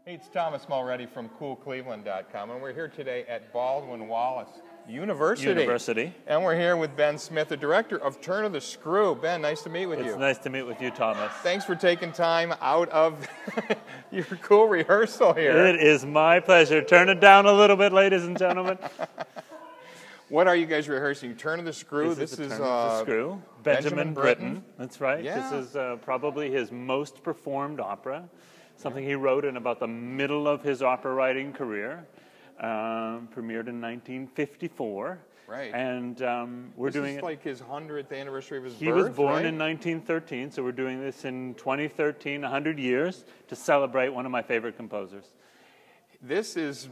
Hey, it's Thomas Mulready from CoolCleveland.com, and we're here today at Baldwin Wallace University. And we're here with Ben Smith, the director of Turn of the Screw. Ben, nice to meet with you. It's nice to meet with you, Thomas. Thanks for taking time out of your cool rehearsal here. It is my pleasure. Turn it down a little bit, ladies and gentlemen. What are you guys rehearsing? Turn of the Screw? This is Turn of the Screw. Benjamin Brittian. That's right. Yeah. This is probably his most performed opera. Something he wrote in about the middle of his opera writing career. Premiered in 1954. Right. And we're doing it. This is like his 100th anniversary of his birth, He was born right? in 1913, so we're doing this in 2013, 100 years, to celebrate one of my favorite composers. This is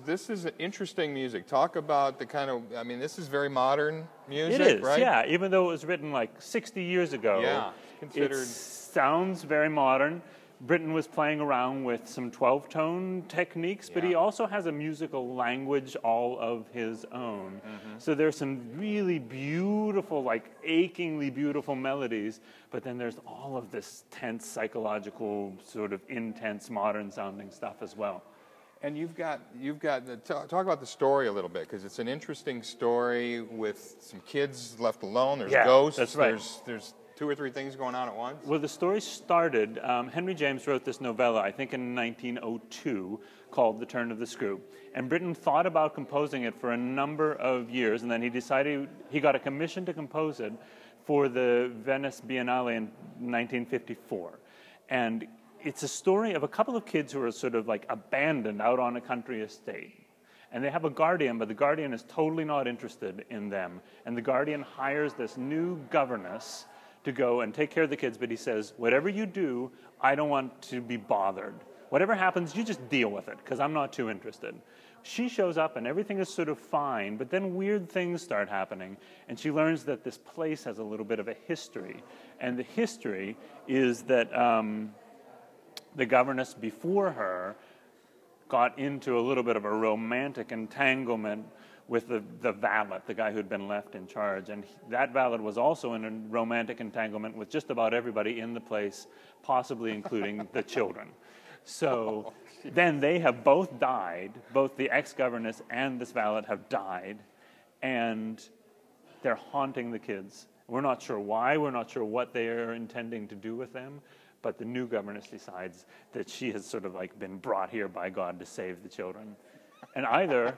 interesting music. Talk about the kind of, I mean, this is very modern music, It is, right? yeah. Even though it was written like 60 years ago, Yeah, considered. It sounds very modern. Brittian was playing around with some 12-tone techniques, but he also has a musical language all of his own. So there's some really beautiful, like achingly beautiful melodies, but then there's all of this tense, psychological, sort of intense, modern-sounding stuff as well. And you've got talk about the story a little bit, because it's an interesting story with some kids left alone. There's ghosts. That's right. There's two or three things going on at once. Well, the story started, Henry James wrote this novella, I think in 1902, called The Turn of the Screw. And Brittian thought about composing it for a number of years, and then he decided he got a commission to compose it for the Venice Biennale in 1954. And it's a story of a couple of kids who are sort of like abandoned out on a country estate. And they have a guardian, but the guardian is totally not interested in them. And the guardian hires this new governess to go and take care of the kids, but he says, whatever you do, I don't want to be bothered. Whatever happens, you just deal with it, because I'm not too interested. She shows up and everything is sort of fine, but then weird things start happening, and she learns that this place has a little bit of a history. And the history is that the governess before her got into a little bit of a romantic entanglement with the valet, the guy who'd been left in charge. And that valet was also in a romantic entanglement with just about everybody in the place, possibly including the children. So then they have both died, both the ex-governess and this valet have died, and they're haunting the kids. We're not sure why, we're not sure what they are intending to do with them, but the new governess decides that she has sort of like been brought here by God to save the children. And either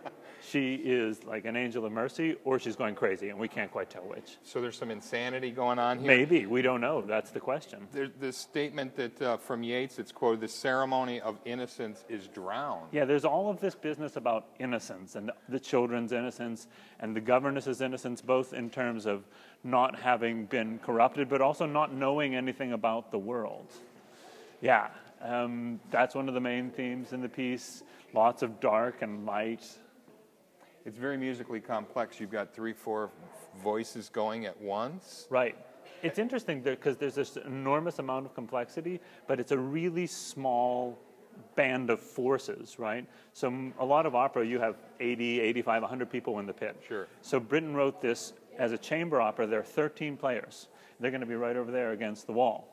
she is like an angel of mercy, or she's going crazy, and we can't quite tell which. So there's some insanity going on here? Maybe. We don't know. That's the question. There's this statement that from Yeats, it's quoted, the ceremony of innocence is drowned. Yeah, there's all of this business about innocence, and the children's innocence, and the governess's innocence, both in terms of not having been corrupted, but also not knowing anything about the world. Yeah, that's one of the main themes in the piece. Lots of dark and light. It's very musically complex. You've got 3-4 voices going at once. Right. It's interesting because there's this enormous amount of complexity, but it's a really small band of forces, right? So a lot of opera, you have 80, 85, 100 people in the pit. Sure. So Brittian wrote this as a chamber opera. There are 13 players. They're going to be right over there against the wall.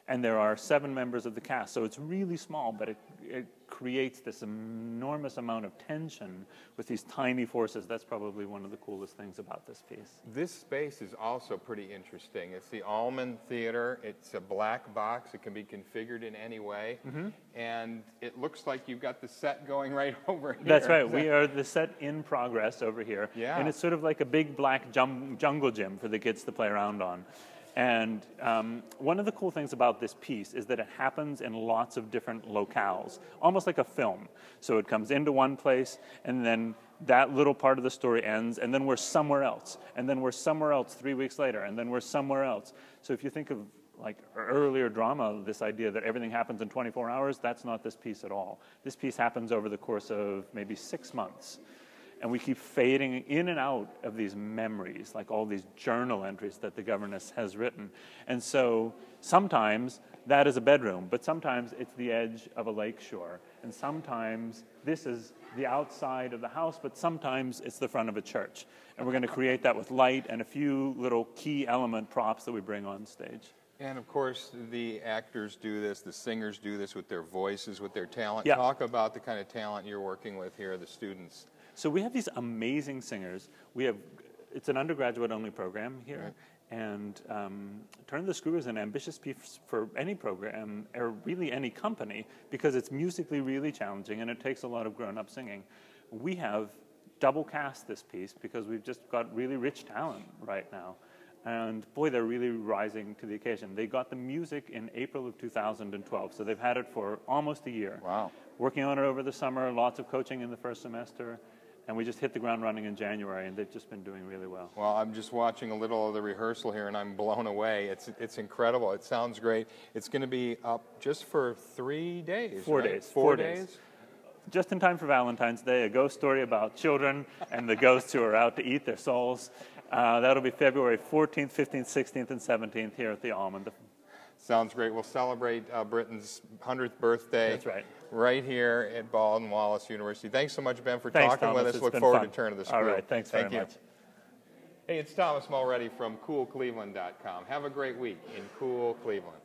And there are 7 members of the cast, so it's really small, but it creates this enormous amount of tension with these tiny forces. That's probably one of the coolest things about this piece. This space is also pretty interesting. It's the Allman Theater. It's a black box. It can be configured in any way. And it looks like you've got the set going right over here. That's right. We are the set in progress over here. Yeah. And it's sort of like a big black jungle gym for the kids to play around on. And one of the cool things about this piece is that it happens in lots of different locales, almost like a film. So it comes into one place, and then that little part of the story ends, and then we're somewhere else. And then we're somewhere else 3 weeks later, and then we're somewhere else. So if you think of like earlier drama, this idea that everything happens in 24 hours, that's not this piece at all. This piece happens over the course of maybe 6 months. And we keep fading in and out of these memories, like all these journal entries that the governess has written. And so sometimes that is a bedroom, but sometimes it's the edge of a lakeshore. And sometimes this is the outside of the house, but sometimes it's the front of a church. And we're going to create that with light and a few little key element props that we bring on stage. And of course, the actors do this, the singers do this with their voices, with their talent. Yeah. Talk about the kind of talent you're working with here, the students. So we have these amazing singers. It's an undergraduate-only program here. Right. And Turn of the Screw is an ambitious piece for any program, or really any company, because it's musically really challenging and it takes a lot of grown-up singing. We have double cast this piece because we've just got really rich talent right now. And boy, they're really rising to the occasion. They got the music in April of 2012, so they've had it for almost a year. Wow. Working on it over the summer, lots of coaching in the first semester. And we just hit the ground running in January, and they've just been doing really well. Well, I'm just watching a little of the rehearsal here, and I'm blown away. It's incredible. It sounds great. It's going to be up just for 3 days, 4 right? days. 4 days? Just in time for Valentine's Day, a ghost story about children and the ghosts who are out to eat their souls. That'll be February 14th, 15th, 16th, and 17th here at the Allman. Sounds great. We'll celebrate Brittian's 100th birthday. That's right. Right here at Baldwin Wallace University. Thanks so much, Ben, for Thanks, talking Thomas. with us. It's Look been forward fun. to Turn of the Screw. All right. Thanks very Thank you. much. Hey, it's Thomas Mulready from CoolCleveland.com. Have a great week in Cool Cleveland.